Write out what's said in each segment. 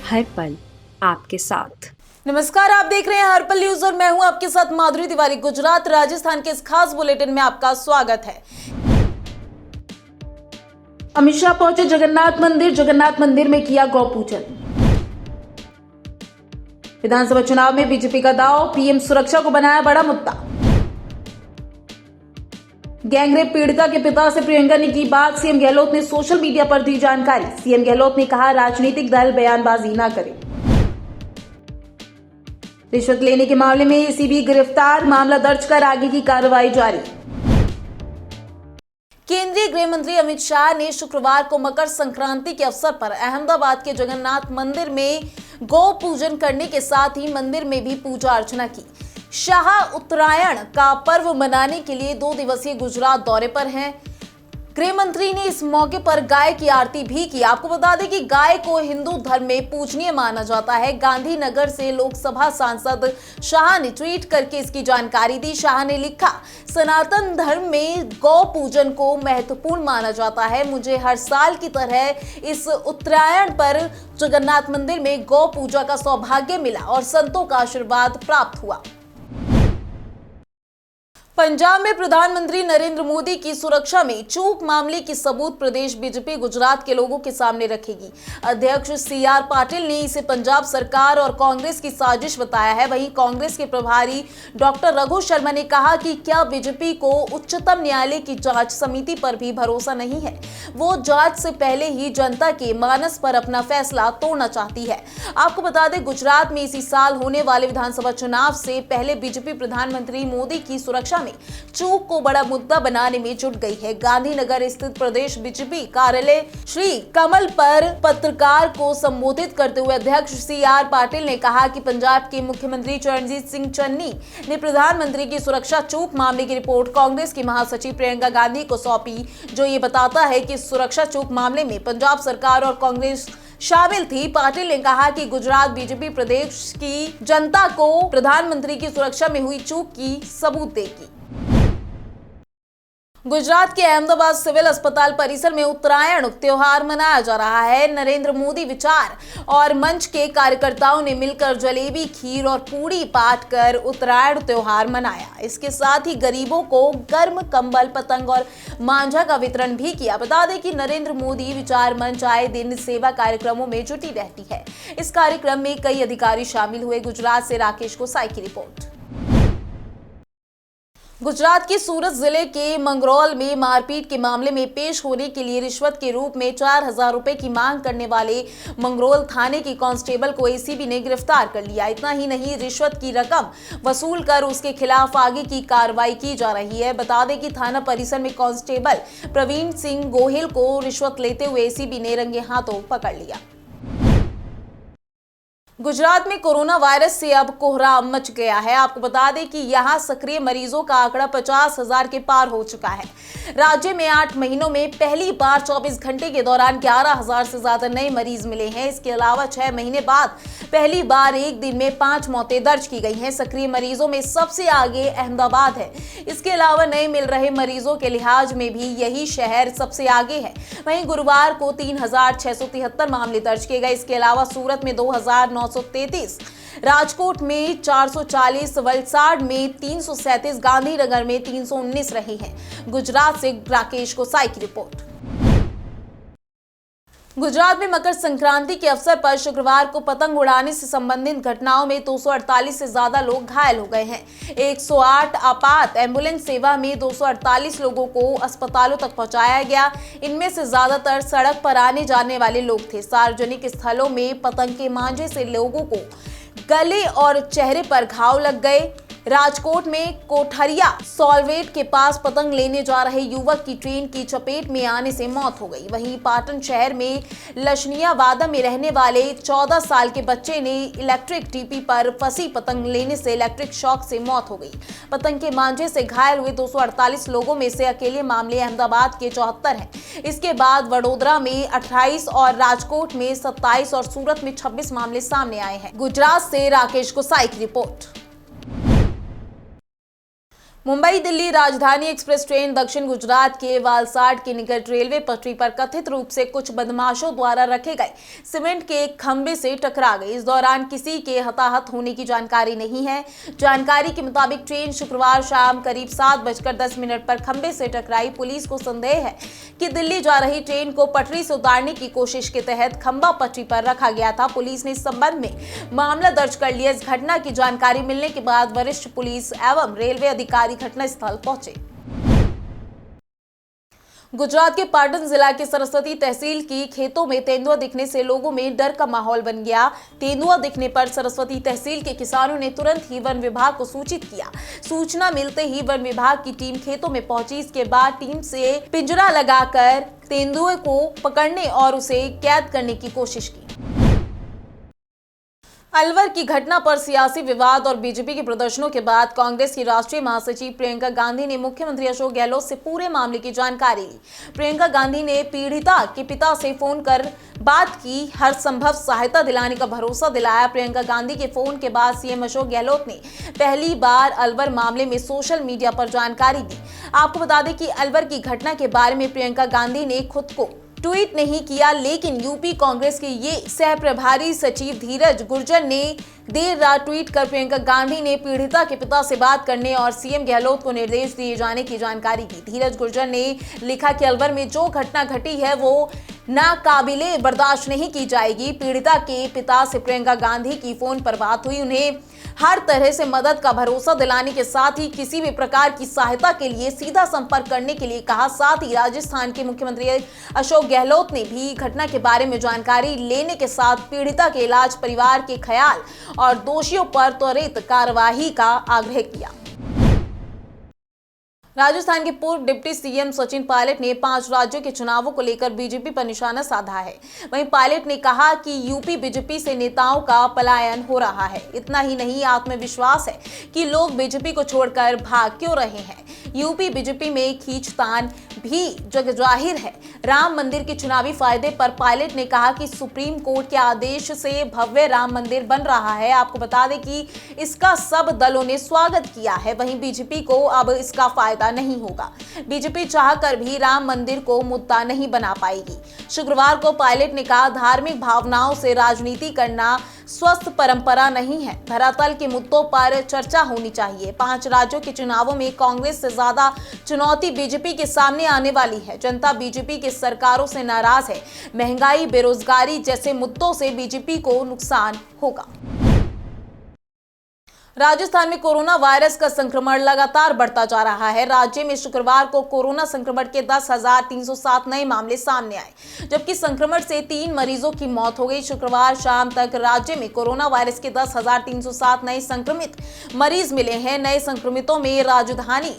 हर पल आपके साथ। नमस्कार, आप देख रहे हैं हर पल न्यूज और मैं हूं आपके साथ माधुरी तिवारी। गुजरात राजस्थान के इस खास बुलेटिन में आपका स्वागत है। अमित शाह पहुंचे जगन्नाथ मंदिर में किया गौ पूजन। विधानसभा चुनाव में बीजेपी का दांव, पीएम सुरक्षा को बनाया बड़ा मुद्दा। गैंगरेप पीड़िता के पिता से प्रियंका ने की बात, सीएम गहलोत ने सोशल मीडिया पर दी जानकारी। सीएम गहलोत ने कहा, राजनीतिक दल बयानबाजी न करें। रिश्वत लेने के मामले में एसीबी गिरफ्तार, मामला दर्ज कर आगे की कार्रवाई जारी। केंद्रीय गृह मंत्री अमित शाह ने शुक्रवार को मकर संक्रांति के अवसर पर अहमदाबाद के जगन्नाथ मंदिर में गौ पूजन करने के साथ ही मंदिर में भी पूजा अर्चना की। शाह उत्तरायण का पर्व मनाने के लिए 2 दिवसीय गुजरात दौरे पर हैं। गृह मंत्री ने इस मौके पर गाय की आरती भी की। आपको बता दें कि गाय को हिंदू धर्म में पूजनीय माना जाता है। गांधीनगर से लोकसभा सांसद शाह ने ट्वीट करके इसकी जानकारी दी। शाह ने लिखा, सनातन धर्म में गौ पूजन को महत्वपूर्ण माना जाता है। मुझे हर साल की तरह इस उत्तरायण पर जगन्नाथ मंदिर में गौ पूजा का सौभाग्य मिला और संतों का आशीर्वाद प्राप्त हुआ। पंजाब में प्रधानमंत्री नरेंद्र मोदी की सुरक्षा में चूक मामले की सबूत प्रदेश बीजेपी गुजरात के लोगों के सामने रखेगी। अध्यक्ष सीआर पाटिल ने इसे पंजाब सरकार और कांग्रेस की साजिश बताया है। वहीं कांग्रेस के प्रभारी डॉक्टर रघु शर्मा ने कहा कि क्या बीजेपी को उच्चतम न्यायालय की जांच समिति पर भी भरोसा नहीं है। वो जांच से पहले ही जनता के मानस पर अपना फैसला तोड़ना चाहती है। आपको बता दें, गुजरात में इसी साल होने वाले विधानसभा चुनाव से पहले बीजेपी प्रधानमंत्री मोदी की सुरक्षा चूक को बड़ा मुद्दा बनाने में जुट गई है। गांधीनगर स्थित प्रदेश बीजेपी कार्यालय श्री कमल पर पत्रकार को संबोधित करते हुए अध्यक्ष सीआर पाटिल ने कहा कि पंजाब के मुख्यमंत्री चरणजीत सिंह चन्नी ने प्रधानमंत्री की सुरक्षा चूक मामले की रिपोर्ट कांग्रेस की महासचिव प्रियंका गांधी को सौंपी, जो ये बताता है कि सुरक्षा चूक मामले में पंजाब सरकार और कांग्रेस शामिल थी। पाटिल ने कहा कि गुजरात बीजेपी प्रदेश की जनता को प्रधानमंत्री की सुरक्षा में हुई चूक की सबूत देगी। गुजरात के अहमदाबाद सिविल अस्पताल परिसर में उत्तरायण त्योहार मनाया जा रहा है। नरेंद्र मोदी विचार और मंच के कार्यकर्ताओं ने मिलकर जलेबी, खीर और पूड़ी बांट कर उत्तरायण त्योहार मनाया। इसके साथ ही गरीबों को गर्म कंबल, पतंग और मांझा का वितरण भी किया। बता दें कि नरेंद्र मोदी विचार मंच आए दिन सेवा कार्यक्रमों में जुटी रहती है। इस कार्यक्रम में कई अधिकारी शामिल हुए। गुजरात से राकेश गोसाई की रिपोर्ट। गुजरात के सूरत जिले के मंगरौल में मारपीट के मामले में पेश होने के लिए रिश्वत के रूप में 4,000 रुपए की मांग करने वाले मंगरौल थाने के कांस्टेबल को एसीबी ने गिरफ्तार कर लिया। इतना ही नहीं, रिश्वत की रकम वसूल कर उसके खिलाफ आगे की कार्रवाई की जा रही है। बता दें कि थाना परिसर में कांस्टेबल प्रवीण सिंह गोहिल को रिश्वत लेते हुए एसीबी ने रंगे हाथों पकड़ लिया। गुजरात में कोरोना वायरस से अब कोहराम मच गया है। आपको बता दें कि यहां सक्रिय मरीजों का आंकड़ा 50,000 के पार हो चुका है। राज्य में 8 महीनों में पहली बार 24 घंटे के दौरान 11,000 से ज्यादा नए मरीज मिले हैं। इसके अलावा 6 महीने बाद पहली बार एक दिन में 5 मौतें दर्ज की गई हैं। सक्रिय मरीजों में सबसे आगे अहमदाबाद है। इसके अलावा नए मिल रहे मरीजों के लिहाज में भी यही शहर सबसे आगे है। वहीं गुरुवार को 3,673 मामले दर्ज किए गए। इसके अलावा सूरत में 2,933, राजकोट में 440, वलसाड में 337, गांधीनगर में 319 रहे हैं। गुजरात से राकेश गोसाई की रिपोर्ट। गुजरात में मकर संक्रांति के अवसर पर शुक्रवार को पतंग उड़ाने से संबंधित घटनाओं में 248 से ज्यादा लोग घायल हो गए हैं। 108 आपात एम्बुलेंस सेवा में 248 लोगों को अस्पतालों तक पहुंचाया गया। इनमें से ज्यादातर सड़क पर आने जाने वाले लोग थे। सार्वजनिक स्थलों में पतंग के मांझे से लोगों को गले और चेहरे पर घाव लग गए। राजकोट में कोठरिया सॉल्वेट के पास पतंग लेने जा रहे युवक की ट्रेन की चपेट में आने से मौत हो गई। वहीं पाटन शहर में लशनियावादा में रहने वाले 14 साल के बच्चे ने इलेक्ट्रिक टीपी पर फंसी पतंग लेने से इलेक्ट्रिक शॉक से मौत हो गई। पतंग के मांझे से घायल हुए 248 लोगों में से अकेले मामले अहमदाबाद के 74 हैं। इसके बाद वडोदरा में 28 और राजकोट में 27 और सूरत में 26 मामले सामने आए हैं। गुजरात से राकेश गोसाई की रिपोर्ट। मुंबई दिल्ली राजधानी एक्सप्रेस ट्रेन दक्षिण गुजरात के वालसाड के निकट रेलवे पटरी पर कथित रूप से कुछ बदमाशों द्वारा रखे गए सीमेंट के एक खंभे से टकरा गई। इस दौरान किसी के हताहत होने की जानकारी नहीं है। जानकारी के मुताबिक ट्रेन शुक्रवार शाम करीब 7:10 पर खंभे से टकराई। पुलिस को संदेह है कि दिल्ली जा रही ट्रेन को पटरी से उतारने की कोशिश के तहत खंभा पटरी पर रखा गया था। पुलिस ने इस संबंध में मामला दर्ज कर लिया। इस घटना की जानकारी मिलने के बाद वरिष्ठ पुलिस एवं रेलवे अधिकारी घटनास्थल पहुंचे। गुजरात के पाटन जिला के सरस्वती तहसील की खेतों में तेंदुआ दिखने से लोगों में डर का माहौल बन गया। तेंदुआ दिखने पर सरस्वती तहसील के किसानों ने तुरंत ही वन विभाग को सूचित किया। सूचना मिलते ही वन विभाग की टीम खेतों में पहुंची। इसके बाद टीम से पिंजरा लगाकर तेंदुए को पकड़ने और उसे कैद करने की कोशिश की। अलवर की घटना पर सियासी विवाद और बीजेपी के प्रदर्शनों के बाद कांग्रेस की राष्ट्रीय महासचिव प्रियंका गांधी ने मुख्यमंत्री अशोक गहलोत से पूरे मामले की जानकारी ली। प्रियंका गांधी ने पीड़िता के पिता से फोन कर बात की, हर संभव सहायता दिलाने का भरोसा दिलाया। प्रियंका गांधी के फोन के बाद सीएम अशोक गहलोत ने पहली बार अलवर मामले में सोशल मीडिया पर जानकारी दी। आपको बता दें कि अलवर की घटना के बारे में प्रियंका गांधी ने खुद को ट्वीट नहीं किया, लेकिन यूपी कांग्रेस के ये सह प्रभारी सचिव धीरज गुर्जर ने देर रात ट्वीट कर प्रियंका गांधी ने पीड़िता के पिता से बात करने और सीएम गहलोत को निर्देश दिए जाने की जानकारी दी। धीरज गुर्जर ने लिखा कि अलवर में जो घटना घटी है वो नाकाबिले बर्दाश्त नहीं की जाएगी। पीड़िता के पिता से प्रियंका गांधी की फोन पर बात हुई। उन्हें हर तरह से मदद का भरोसा दिलाने के साथ ही किसी भी प्रकार की सहायता के लिए सीधा संपर्क करने के लिए कहा। साथ ही राजस्थान के मुख्यमंत्री अशोक गहलोत ने भी घटना के बारे में जानकारी लेने के साथ पीड़िता के इलाज, परिवार के ख्याल और दोषियों पर त्वरित कार्रवाई का आग्रह किया। राजस्थान के पूर्व डिप्टी सीएम सचिन पायलट ने 5 राज्यों के चुनावों को लेकर बीजेपी पर निशाना साधा है। वहीं पायलट ने कहा कि यूपी बीजेपी से नेताओं का पलायन हो रहा है। इतना ही नहीं, आत्मविश्वास है कि लोग बीजेपी को छोड़कर भाग क्यों रहे हैं। यूपी बीजेपी में खींचतान भी जग जाहिर है। राम मंदिर के चुनावी फायदे पर पायलट ने कहा कि सुप्रीम कोर्ट के आदेश से भव्य राम मंदिर बन रहा है। आपको बता दें कि इसका सब दलों ने स्वागत किया है। वहीं बीजेपी को अब इसका फायदा नहीं होगा। बीजेपी चाहकर भी राम मंदिर को मुद्दा नहीं बना पाएगी। शुक्रवार को पायलट ने कहा, धार्मिक भावनाओं से राजनीति करना स्वस्थ परंपरा नहीं है। धरातल के मुद्दों पर चर्चा होनी चाहिए। 5 राज्यों के चुनावों में कांग्रेस से ज्यादा चुनौती बीजेपी के सामने आने वाली है। जनता बीजेपी के सरकारों से नाराज है। महंगाई, बेरोजगारी जैसे मुद्दों से बीजेपी को नुकसान होगा। राजस्थान में कोरोना वायरस का संक्रमण लगातार बढ़ता जा रहा है। राज्य में शुक्रवार को कोरोना संक्रमण के 10,307 नए मामले सामने आए, जबकि संक्रमण से 3 मरीजों की मौत हो गई। शुक्रवार शाम तक राज्य में कोरोना वायरस के 10,307 नए संक्रमित मरीज मिले हैं। नए संक्रमितों में राजधानी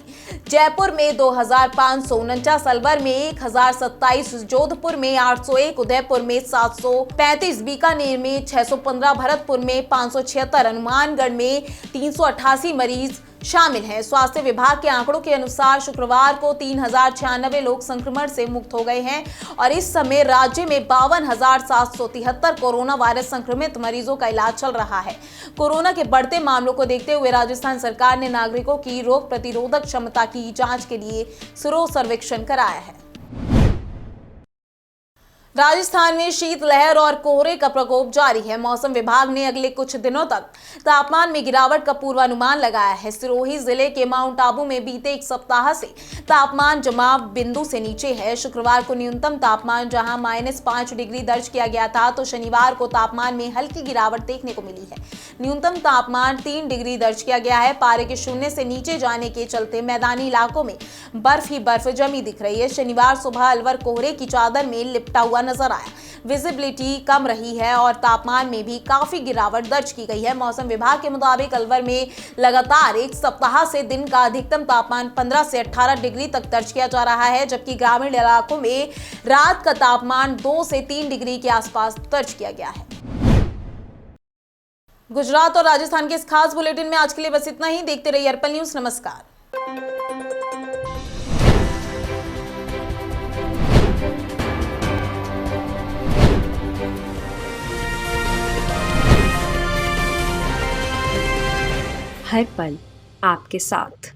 जयपुर में 2,549, अलवर में 1,027, जोधपुर में 801, उदयपुर में 735, बीकानेर में 615, भरतपुर में 576, हनुमानगढ़ में 388 मरीज शामिल हैं। स्वास्थ्य विभाग के आंकड़ों के अनुसार शुक्रवार को 3,096 लोग संक्रमण से मुक्त हो गए हैं और इस समय राज्य में 52,773 कोरोना वायरस संक्रमित मरीजों का इलाज चल रहा है। कोरोना के बढ़ते मामलों को देखते हुए राजस्थान सरकार ने नागरिकों की रोग प्रतिरोधक क्षमता की जांच के लिए सिरो सर्वेक्षण कराया है। राजस्थान में शीतलहर और कोहरे का प्रकोप जारी है। मौसम विभाग ने अगले कुछ दिनों तक तापमान में गिरावट का पूर्वानुमान लगाया है। सिरोही जिले के माउंट आबू में बीते 1 सप्ताह से तापमान जमाव बिंदु से नीचे है। शुक्रवार को न्यूनतम तापमान जहां -5 डिग्री दर्ज किया गया था, तो शनिवार को तापमान में हल्की गिरावट देखने को मिली है। न्यूनतम तापमान 3 डिग्री दर्ज किया गया है। पारे के शून्य से नीचे जाने के चलते मैदानी इलाकों में बर्फ ही बर्फ जमी दिख रही है। शनिवार सुबह अलवर कोहरे की चादर में लिपटा हुआ नजर आया। विजिबिलिटी कम रही है और तापमान में भी काफी गिरावट दर्ज की गई है। मौसम विभाग के मुताबिक अलवर में लगातार 1 सप्ताह से दिन का अधिकतम तापमान 15 से 18 डिग्री तक दर्ज किया जा रहा है, जबकि ग्रामीण इलाकों में रात का तापमान 2 से 3 डिग्री के आसपास दर्ज किया गया है। गुजरात और राजस्थान के इस खास बुलेटिन में आज के लिए बस इतना ही। देखते रहिए अर्पण न्यूज। नमस्कार। हर पल आपके साथ।